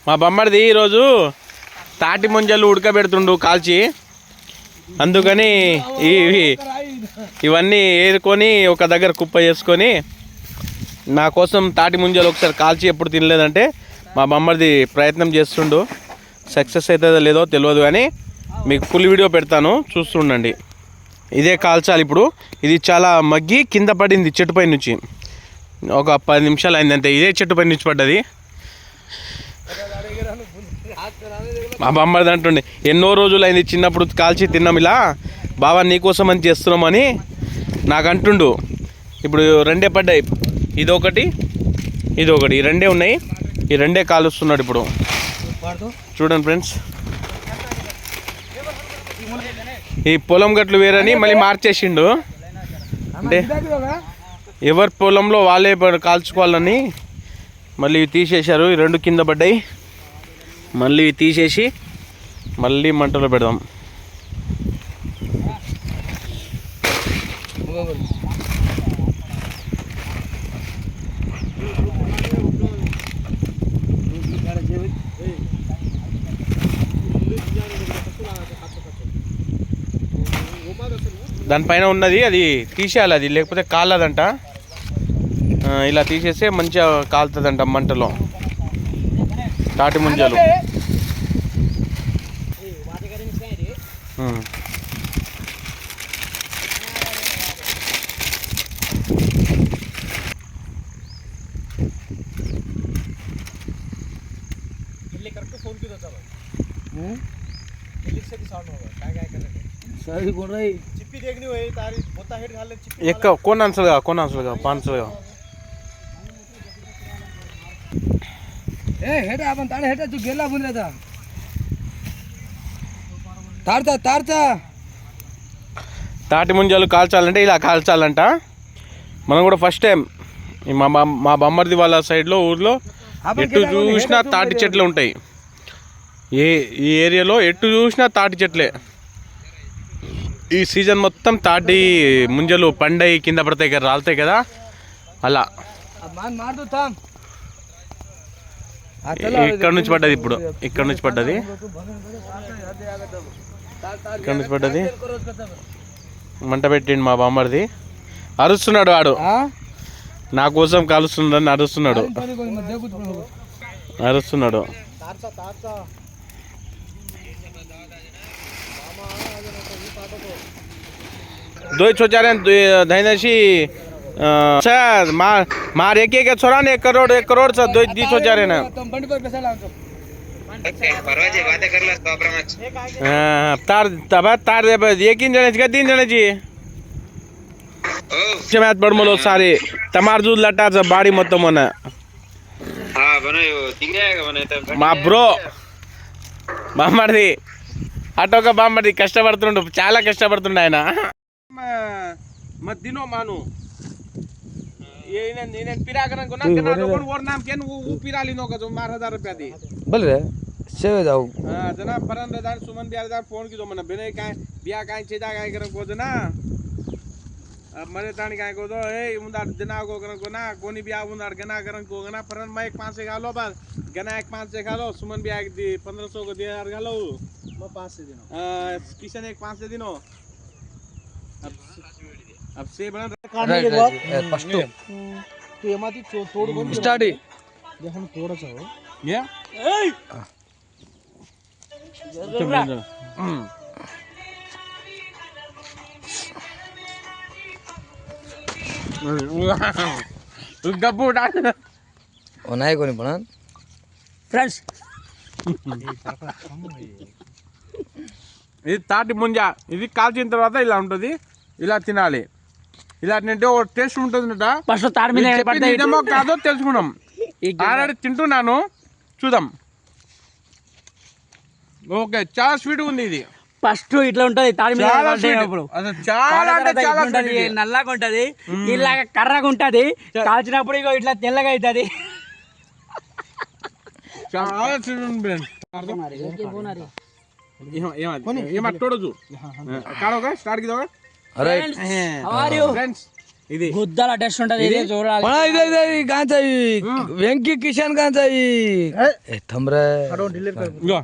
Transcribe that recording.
మా బొమ్మడిది ఈరోజు తాటి ముంజలు ఉడకబెడుతుండు కాల్చి, అందుకని ఇవన్నీ ఏరుకొని ఒక దగ్గర కుప్ప చేసుకొని నా కోసం తాటి ముంజలు ఒకసారి కాల్చి ఎప్పుడు తినలేదంటే మా బొమ్మడిది ప్రయత్నం చేస్తుండు. సక్సెస్ అవుతుందో లేదో తెలియదు, కానీ మీకు ఫుల్ వీడియో పెడతాను, చూస్తుండండి. ఇదే కాల్చాలి ఇప్పుడు. ఇది చాలా మగ్గి కింద పడింది చెట్టుపై నుంచి, ఒక 10 నిమిషాలు అయిందంటే. ఇదే చెట్టుపై నుంచి పడ్డది. మా బొమ్మడిది అంటుండే, ఎన్నో రోజులు అయింది చిన్నప్పుడు కాల్చి తిన్నాం, ఇలా బావా నీకోసం అని చేస్తున్నామని నాకు అంటుండు. ఇప్పుడు 2 పడ్డాయి, ఇదొకటి ఇదొకటి, ఈ 2 ఉన్నాయి. ఈ 2 కాలుస్తున్నాడు ఇప్పుడు. చూడండి ఫ్రెండ్స్, ఈ పొలం గట్లు వేరని మళ్ళీ మార్చేసిండు. అంటే ఎవరి పొలంలో వాళ్ళే కాల్చుకోవాలని మళ్ళీ తీసేశారు. ఈ 2 కింద పడ్డాయి, మళ్ళీ తీసేసి మళ్ళీ మంటలో పెడదాం. దానిపైన ఉన్నది అది తీసేయాలి, అది లేకపోతే కాలదంట. ఇలా తీసేస్తే మంచిగా కాలుతుందంట మంటలో తాటి ముంజలు. कोण आंसर का 500 का हेटा आपण ताडे हेटा तू गेला बुनरेदा తాడతా తాడతా. తాటి ముంజలు కాల్చాలంటే ఇలా కాల్చాలంట. మనం కూడా ఫస్ట్ టైం మా బొమ్మర్ది వాళ్ళ సైడ్లో ఊర్లో ఎటు చూసినా తాటి చెట్లు ఉంటాయి. ఈ ఏరియాలో ఎటు చూసినా తాటి చెట్లే. ఈ సీజన్ మొత్తం తాటి ముంజలు పండై కింద పడతాయి కదా, రాలుతాయి కదా, అలా. ఇక్కడ నుంచి పడ్డది, ఇప్పుడు ఇక్కడ నుంచి పడ్డది, ఇక్కడ నుంచి పడ్డది. మంట పెట్టిండు మా బామ్మర్ది. అరుస్తున్నాడు వాడు, నా కోసం కాలుస్తుండని అరుస్తున్నాడు. दो छोचा धैनशी मार एक छोरा ने 1 करोड़ से 2 छोचा रे ना. तार एक जने का 3 जने मैच बड़मलो सारे तमार दूध लटा बाड़ी मत मन మా బ్రో బామ్మర్ది అటొక బామ్మర్ది కష్టపడుతుండు, చాలా కష్టపడుతుండు ఆయన. मत दिनो मानो ये इन्हें पिरा करन को ना केना लोगन और नाम केन वो पिरा लिनो का जो 12000 रुपया दी बोल रे सेवे जाऊ. हां जना परंदार सुमन बियादार फोन की जो मन बेने काय बिया काय छेदा काय करन को जना अब मरे ताणी काय को दो ए उंदार जना को करन को ना कोनी बिया उंदार गना करन को गना परन मैं 1 5 से गालो बस गना 1 5 से गालो सुमन बिया 1500 को 2000 गालो मैं 5 से दिनो किशन 1 5 से दिनो. अब से बना काटने के बाद फर्स्ट तो एमाती तोड़ बंद स्टार्ट ही ये हम थोड़ा सा हो ये ए गब्बू डाल ओनाय कोनी पण फ्रेंड्स ఇది తాటి ముంజ. ఇది కాల్చిన తర్వాత ఇలా ఉంటుంది, ఇలా తినాలి. ఇలా తింటే ఒక టేస్ట్ ఉంటుంది. నిజమో కాదో తెలుసుకున్నాం. ఆల్రెడీ తింటున్నాను, చూద్దాం. ఓకే, చాలా స్వీట్ ఉంది ఇది. ఫస్ట్ ఇట్లా ఉంటది తాడి మీద చాలా నల్లగా ఉంటది, ఇలాగ కర్రగా ఉంటది. కాల్చినప్పుడు ఇగో ఇట్లా తెల్లగా అవుతుంది. చాలా స్వీట్ ఉంది. ये मत तोड़ो जो काढ़ोगे स्टार्ट की दोगे. अरे हाउ आर यू फ्रेंड्स ఇది గుద్దల టెస్ట్ ఉంటది ఇది చూడాలి पण इधर इधर कहाँ चाहिए वेंकी किशन कहाँ चाहिए थमरे ఇగో